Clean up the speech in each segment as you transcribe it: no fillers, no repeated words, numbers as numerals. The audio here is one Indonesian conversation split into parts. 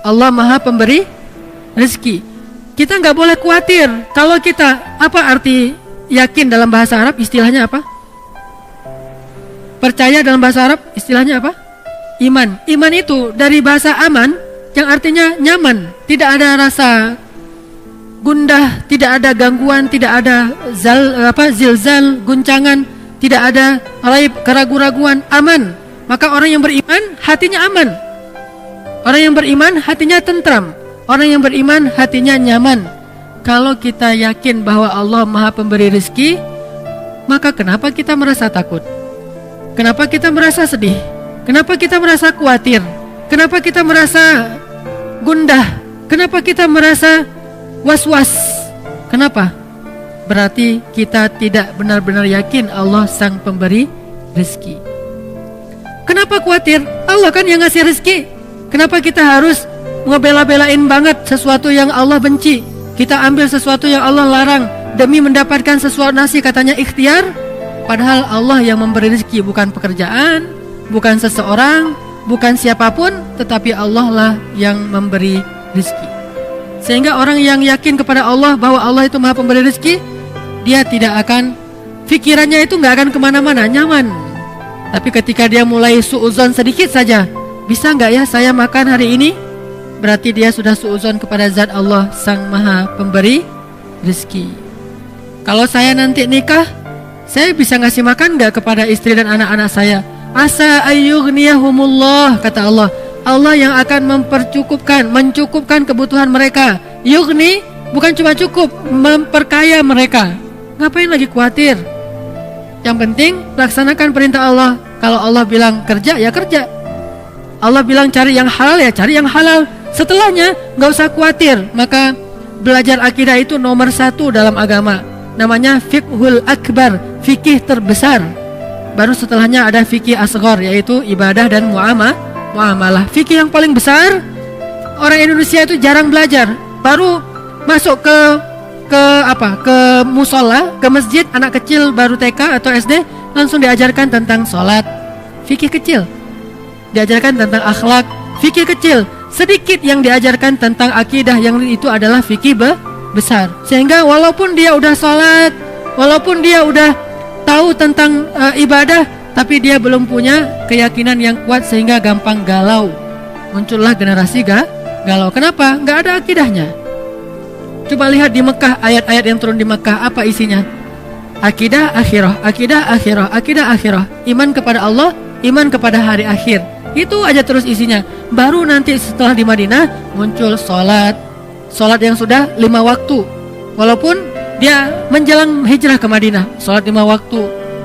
Allah Maha Pemberi rezeki. Kita nggak boleh khawatir. Kalau kita, apa arti yakin dalam bahasa Arab? Istilahnya apa? Percaya dalam bahasa Arab istilahnya apa? Iman. Iman itu dari bahasa aman yang artinya nyaman, tidak ada rasa gundah, tidak ada gangguan, tidak ada zilzal, guncangan, tidak ada raib, keraguan-raguan, aman. Maka orang yang beriman hatinya aman. Orang yang beriman hatinya tentram. Orang yang beriman hatinya nyaman. Kalau kita yakin bahwa Allah Maha Pemberi rezeki, maka kenapa kita merasa takut? Kenapa kita merasa sedih? Kenapa kita merasa khawatir? Kenapa kita merasa gundah? Kenapa kita merasa was-was? Kenapa? Berarti kita tidak benar-benar yakin Allah Sang Pemberi rezeki. Kenapa khawatir? Allah kan yang ngasih rezeki. Kenapa kita harus ngebela-belain banget sesuatu yang Allah benci? Kita ambil sesuatu yang Allah larang demi mendapatkan sesuatu nasi, katanya ikhtiar. Padahal Allah yang memberi rezeki, bukan pekerjaan, bukan seseorang, bukan siapapun, tetapi Allah lah yang memberi rezeki. Sehingga orang yang yakin kepada Allah bahwa Allah itu Maha Pemberi rezeki, dia tidak akan, pikirannya itu gak akan kemana-mana, nyaman. Tapi ketika dia mulai suuzon sedikit saja, bisa gak ya saya makan hari ini? Berarti dia sudah suuzon kepada zat Allah Sang Maha Pemberi rezeki. Kalau saya nanti nikah, saya bisa ngasih makan gak kepada istri dan anak-anak saya? Asa ayyughniyahumullah, kata Allah. Allah yang akan mencukupkan kebutuhan mereka. Yughni bukan cuma cukup, memperkaya mereka. Ngapain lagi khawatir? Yang penting laksanakan perintah Allah. Kalau Allah bilang kerja, ya kerja. Allah bilang cari yang halal, ya cari yang halal. Setelahnya gak usah khawatir. Maka belajar akidah itu nomor 1 dalam agama. Namanya fiqhul akbar, fikih terbesar. Baru setelahnya ada fikih asghar, yaitu ibadah dan muamalah. Fikih yang paling besar, orang Indonesia itu jarang belajar. Baru masuk ke musola, ke masjid, anak kecil baru TK atau SD langsung diajarkan tentang sholat, fikih kecil. Diajarkan tentang akhlak, fikih kecil. Sedikit yang diajarkan tentang akidah, yang itu adalah fikih besar. Sehingga walaupun dia udah sholat, walaupun dia udah tahu tentang ibadah, tapi dia belum punya keyakinan yang kuat sehingga gampang galau. Muncullah generasi galau. Kenapa? Nggak ada akidahnya. Coba lihat di Mekah, ayat-ayat yang turun di Mekah, apa isinya? Akidah akhirah, akidah akhirah, akidah akhirah. Iman kepada Allah, iman kepada hari akhir. Itu aja terus isinya. Baru nanti setelah di Madinah muncul sholat yang sudah 5 waktu. Walaupun dia menjelang hijrah ke Madinah, sholat 5 waktu,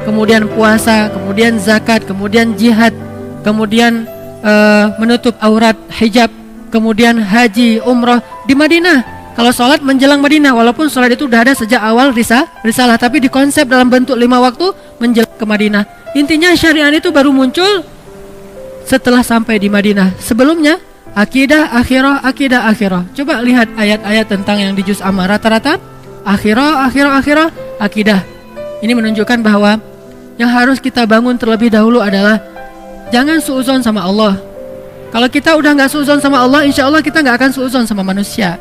kemudian puasa, kemudian zakat, kemudian jihad, kemudian menutup aurat, hijab, kemudian haji, umrah di Madinah. Kalau sholat menjelang Madinah, walaupun sholat itu udah ada sejak awal risalah, tapi dikonsep dalam bentuk 5 waktu menjelang ke Madinah. Intinya syariat itu baru muncul setelah sampai di Madinah. Sebelumnya akidah akhirah, akidah akhirah. Coba lihat ayat-ayat tentang yang di juz amma, rata-rata akhirah, akidah. Ini menunjukkan bahwa yang harus kita bangun terlebih dahulu adalah jangan suuzon sama Allah. Kalau kita udah gak suuzon sama Allah, insya Allah kita gak akan suuzon sama manusia.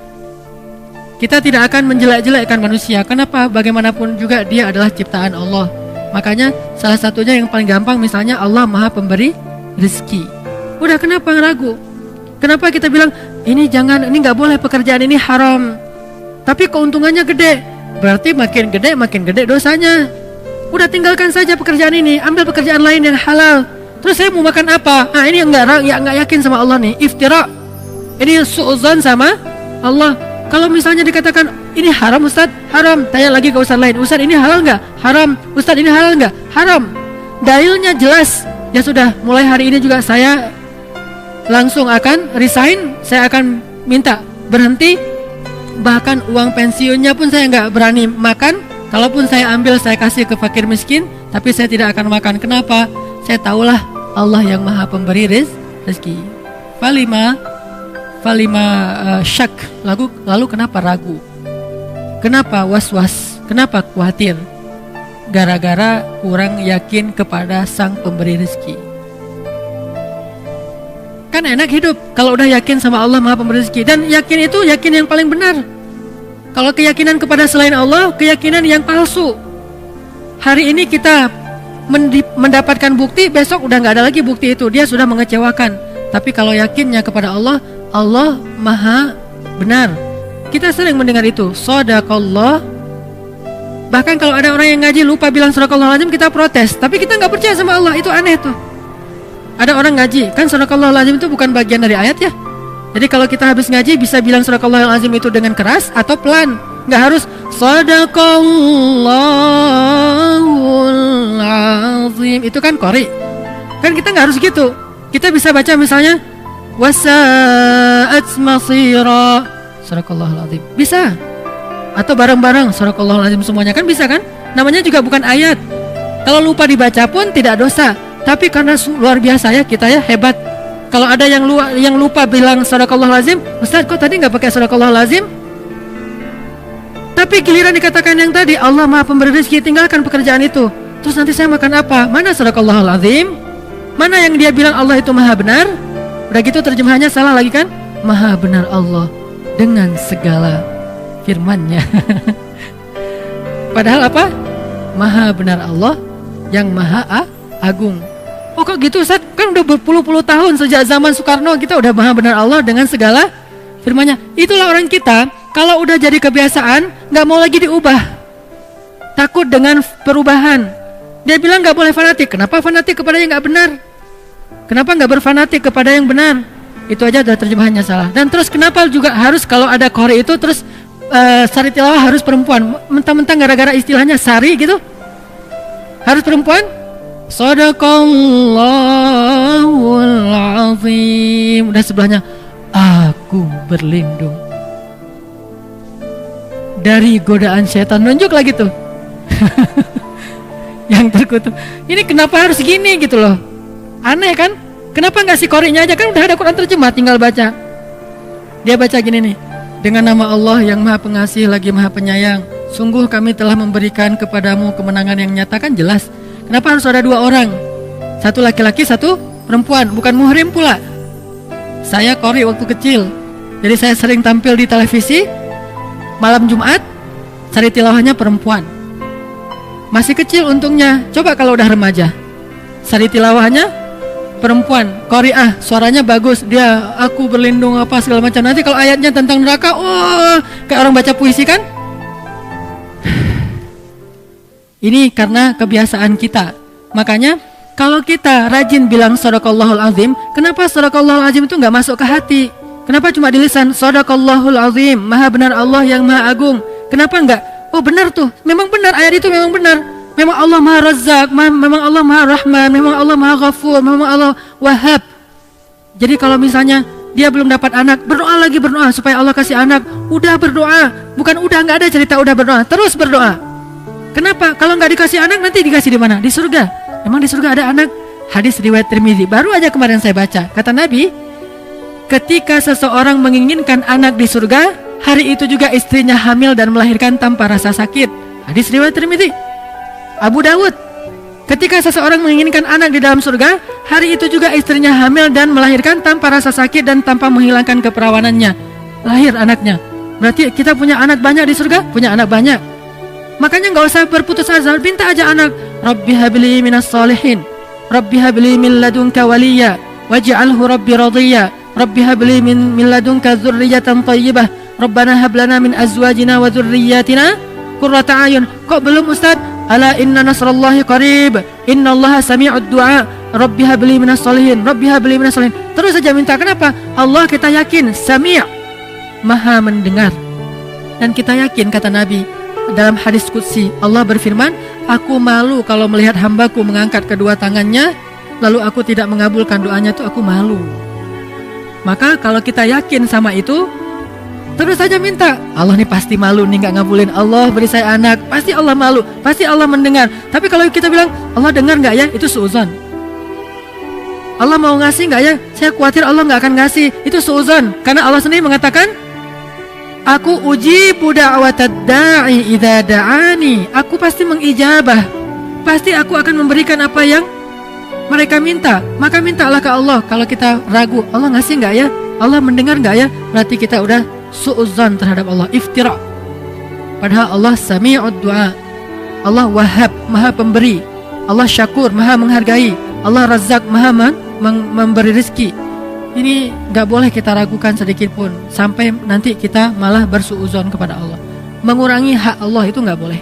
Kita tidak akan menjelek-jelekkan manusia. Kenapa? Bagaimanapun juga dia adalah ciptaan Allah. Makanya salah satunya yang paling gampang, misalnya Allah Maha Pemberi rezeki. Udah, kenapa ragu? Kenapa kita bilang ini jangan, ini gak boleh, pekerjaan ini haram, tapi keuntungannya gede? Berarti makin gede dosanya. Udah, tinggalkan saja pekerjaan ini, ambil pekerjaan lain yang halal. Terus saya mau makan apa? Nah, ini enggak yakin sama Allah nih, iftira. Ini suuzon sama Allah. Kalau misalnya dikatakan ini haram Ustaz, haram. Tanya lagi ke Ustaz lain, Ustaz ini halal enggak? Haram. Ustaz ini halal enggak? Haram. Dalilnya jelas. Ya sudah, mulai hari ini juga saya langsung akan resign. Saya akan minta berhenti. Bahkan uang pensiunnya pun saya enggak berani makan. Kalaupun saya ambil, saya kasih ke fakir miskin, tapi saya tidak akan makan. Kenapa? Saya tahulah Allah yang Maha Pemberi rezeki. Falima syak. Lalu kenapa ragu? Kenapa was-was? Kenapa khawatir? Gara-gara kurang yakin kepada Sang Pemberi rezeki. Kan enak hidup kalau udah yakin sama Allah Maha Pemberi rezeki. Dan yakin itu yakin yang paling benar. Kalau keyakinan kepada selain Allah, keyakinan yang palsu. Hari ini kita mendapatkan bukti, besok udah nggak ada lagi bukti itu, dia sudah mengecewakan. Tapi kalau yakinnya kepada Allah, Allah Maha benar. Kita sering mendengar itu, shadaqallah. Bahkan kalau ada orang yang ngaji lupa bilang shadaqallahul azim, kita protes. Tapi kita nggak percaya sama Allah, itu aneh tuh. Ada orang ngaji, kan shadaqallahul azim itu bukan bagian dari ayat ya. Jadi kalau kita habis ngaji bisa bilang shadaqallahul azim itu dengan keras atau pelan. Nggak harus shadaqallahul azim, itu kan qori. Kan kita nggak harus gitu. Kita bisa baca misalnya wasa'at masira, shadaqallahul azim, bisa. Atau bareng-bareng shadaqallahul azim semuanya, kan bisa kan? Namanya juga bukan ayat. Kalau lupa dibaca pun tidak dosa. Tapi karena luar biasa ya kita ya, hebat. Kalau ada yang lupa bilang shadaqallahul azim, Ustaz kok tadi nggak pakai shadaqallahul azim? Tapi giliran dikatakan yang tadi Allah Maha Pemberi rezeki, tinggalkan pekerjaan itu. Terus nanti saya makan apa? Mana shadaqallahul azim? Mana yang dia bilang Allah itu Maha benar? Udah gitu terjemahannya salah lagi kan? Maha benar Allah dengan segala firman-Nya. Padahal apa? Maha benar Allah yang Maha Agung. Oh kok gitu Ustaz? Kan udah berpuluh-puluh tahun sejak zaman Soekarno kita udah Maha benar Allah dengan segala firman-Nya. Itulah orang kita, kalau udah jadi kebiasaan nggak mau lagi diubah. Takut dengan perubahan. Dia bilang nggak boleh fanatik. Kenapa fanatik kepada yang nggak benar? Kenapa nggak berfanatik kepada yang benar? Itu aja udah terjemahannya salah. Dan terus kenapa juga harus kalau ada qori itu terus sari tilawah harus perempuan? Mentang-mentang gara-gara istilahnya sari gitu harus perempuan? Shadaqallahul azim. Udah sebelahnya aku berlindung dari godaan setan, nunjuk lagi tuh. Yang terkutuk. Ini kenapa harus gini gitu loh? Aneh kan? Kenapa nggak si qori'nya aja, kan udah ada Quran terjemah, tinggal baca. Dia baca gini nih. Dengan nama Allah yang Maha Pengasih lagi Maha Penyayang, sungguh kami telah memberikan kepadamu kemenangan yang nyata. Kan jelas. Kenapa harus ada dua orang? Satu laki-laki, satu perempuan. Bukan muhrim pula. Saya qori waktu kecil, jadi saya sering tampil di televisi. Malam Jumat, sari tilawahnya perempuan. Masih kecil untungnya. Coba kalau udah remaja, sari tilawahnya perempuan, qori'ah, suaranya bagus. Dia aku berlindung apa segala macam. Nanti kalau ayatnya tentang neraka, oh, kayak orang baca puisi kan? Ini karena kebiasaan kita. Makanya kalau kita rajin bilang shadaqallahul azim, kenapa shadaqallahul azim itu nggak masuk ke hati? Kenapa cuma di lisan? Shadaqallahul azim, Maha benar Allah yang Maha Agung. Kenapa enggak? Oh benar tuh, memang benar, ayat itu memang benar. Memang Allah Maha Razzaq, memang Allah Maha Rahman, memang Allah Maha Ghafur, memang Allah Wahhab. Jadi kalau misalnya dia belum dapat anak, berdoa lagi, berdoa supaya Allah kasih anak. Udah berdoa, bukan udah, nggak ada cerita udah berdoa, terus berdoa. Kenapa? Kalau nggak dikasih anak nanti dikasih di mana? Di surga. Emang di surga ada anak? Hadis riwayat Tirmidzi, baru aja kemarin saya baca. Kata Nabi, ketika seseorang menginginkan anak di surga, hari itu juga istrinya hamil dan melahirkan tanpa rasa sakit. Hadis riwayat Tirmidzi. Abu Dawud, ketika seseorang menginginkan anak di dalam surga, hari itu juga istrinya hamil dan melahirkan tanpa rasa sakit dan tanpa menghilangkan keperawanannya. Lahir anaknya. Berarti kita punya anak banyak di surga? Punya anak banyak. Makanya nggak usah berputus asa, minta aja anak. Rabbi habli minas salihin, Rabbi habli min ladunka waliya, waj'alhu Rabbi radiyya, Rabbi habli min ladunka dzurriyyatan thayyibah, Rabbana hab lana min azwajina wa dzurriyyatina qurrata a'yun. Kok belum Ustaz? Ala inna nasrallahi qarib, innallaha sami'ud du'a, Rabbi habli minas salihin, Rabbi habli minas salihin. Terus saja minta. Kenapa? Allah kita yakin Sami', Maha mendengar. Dan kita yakin, kata Nabi dalam hadis qudsi, Allah berfirman, aku malu kalau melihat hambaku mengangkat kedua tangannya lalu aku tidak mengabulkan doanya, itu aku malu. Maka kalau kita yakin sama itu, terus saja minta. Allah nih pasti malu nih gak ngabulin, Allah beri saya anak, pasti Allah malu, pasti Allah mendengar. Tapi kalau kita bilang Allah dengar gak ya, itu suuzon. Allah mau ngasih gak ya, saya khawatir Allah gak akan ngasih, itu suuzon. Karena Allah sendiri mengatakan, aku ujibu da'watad da'i idza da'ani. Aku pasti mengijabah. Pasti aku akan memberikan apa yang Mereka minta, maka mintalah ke Allah. Kalau kita ragu, Allah ngasih nggak ya? Allah mendengar nggak ya? Berarti kita udah su'udzan terhadap Allah, iftira. Padahal Allah sami'ud du'a, Allah wahhab, maha pemberi, Allah syakur, maha menghargai, Allah razak, maha memberi rezeki. Ini nggak boleh kita ragukan sedikit pun, sampai nanti kita malah bersu'udzon kepada Allah. Mengurangi hak Allah itu nggak boleh.